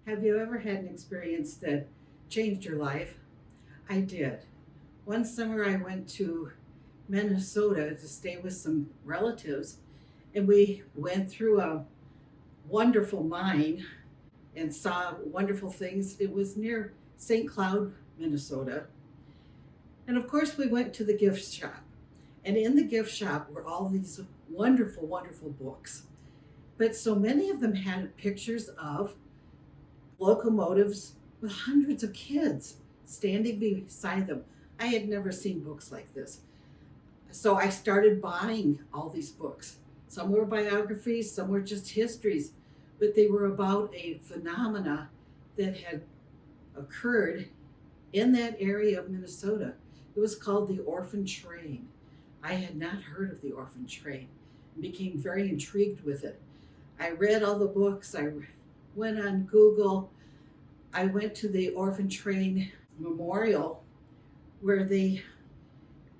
Have you ever had an experience that changed your life? I did. One summer I went to Minnesota to stay with some relatives, and we went through a wonderful mine and saw wonderful things. It was near St. Cloud, Minnesota. And of course, we went to the gift shop. And in the gift shop were all these wonderful, wonderful books. But so many of them had pictures of locomotives with hundreds of kids standing beside them. I had never seen books like this. So I started buying all these books. Some were biographies, some were just histories, but they were about a phenomena that had occurred in that area of Minnesota. It was called the Orphan Train. I had not heard of the Orphan Train and became very intrigued with it. I read all the books. I went on Google. I went to the Orphan Train Memorial where they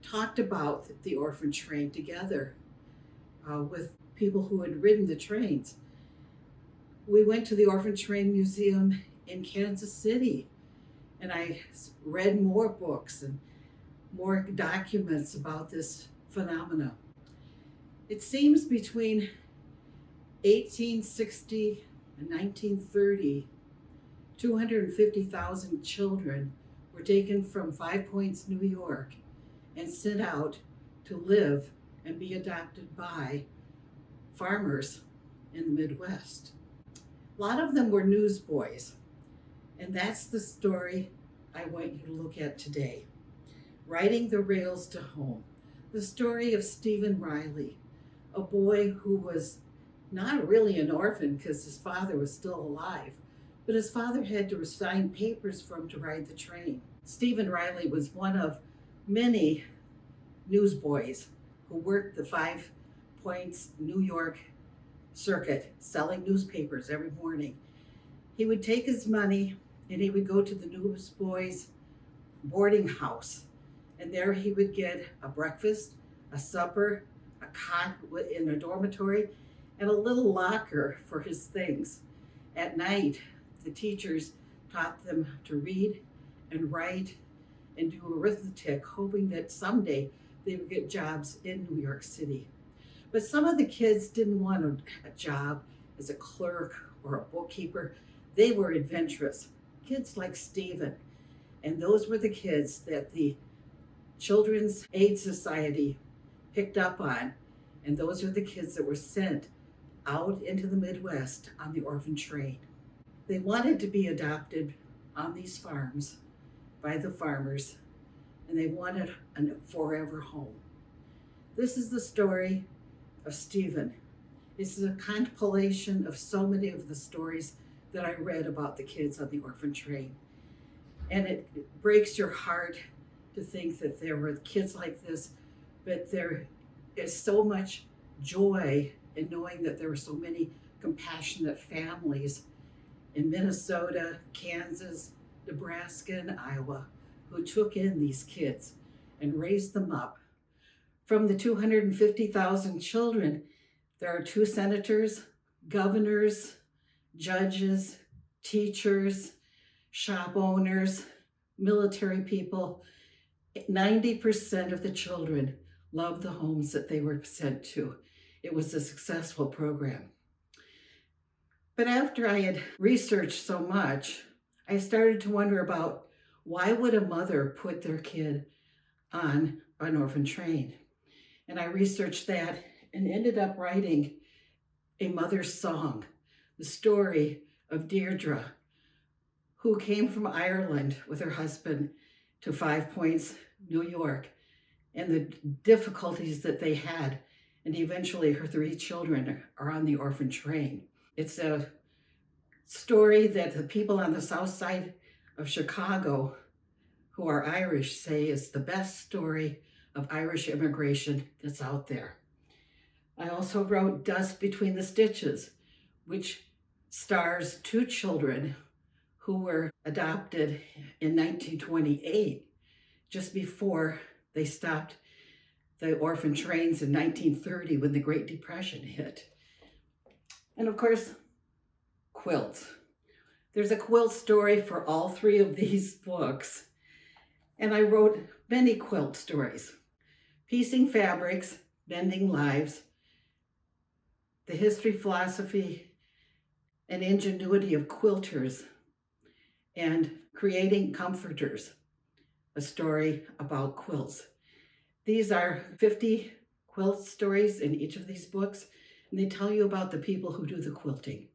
talked about the Orphan Train together with people who had ridden the trains. We went to the Orphan Train Museum in Kansas City, and I read more books and more documents about this phenomena. It seems between 1860 and 1930, 250,000 children were taken from Five Points, New York, and sent out to live and be adopted by farmers in the Midwest. A lot of them were newsboys, and that's the story I want you to look at today. Riding the Rails to Home, the story of Stephen Reily, a boy who was not really an orphan because his father was still alive, but his father had to sign papers for him to ride the train. Stephen Reily was one of many newsboys who worked the Five Points, New York circuit, selling newspapers every morning. He would take his money and he would go to the Newsboys Boarding House, and there he would get a breakfast, a supper, a cot in a dormitory, and a little locker for his things. At night, the teachers taught them to read and write and do arithmetic, hoping that someday they would get jobs in New York City. But some of the kids didn't want a job as a clerk or a bookkeeper. They were adventurous, kids like Stephen. And those were the kids that the Children's Aid Society picked up on. And those are the kids that were sent out into the Midwest on the orphan train. They wanted to be adopted on these farms by the farmers, and they wanted a forever home. This is the story of Stephen. It's a compilation of so many of the stories that I read about the kids on the orphan train. And it breaks your heart to think that there were kids like this, but there is so much joy in knowing that there were so many compassionate families in Minnesota, Kansas, Nebraska, and Iowa who took in these kids and raised them up. From the 250,000 children, there are 2 senators, governors, judges, teachers, shop owners, military people. 90% of the children loved the homes that they were sent to. It was a successful program. But after I had researched so much, I started to wonder about why would a mother put their kid on an orphan train? And I researched that and ended up writing a mother's song, the story of Deirdre, who came from Ireland with her husband to Five Points, New York, and the difficulties that they had. And eventually her 3 children are on the orphan train. It's a story that the people on the south side of Chicago who are Irish say is the best story of Irish immigration that's out there. I also wrote Dust Between the Stitches, which stars 2 children who were adopted in 1928, just before they stopped the orphan trains in 1930 when the Great Depression hit. And of course, quilts. There's a quilt story for all three of these books. And I wrote many quilt stories. Piecing fabrics, bending lives, the history, philosophy, and ingenuity of quilters, and creating comforters, a story about quilts. These are 50 quilt stories in each of these books, and they tell you about the people who do the quilting.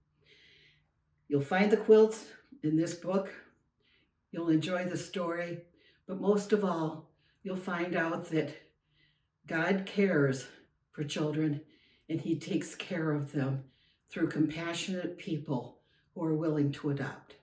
You'll find the quilts in this book. You'll enjoy the story, but most of all, you'll find out that God cares for children, and He takes care of them through compassionate people who are willing to adopt.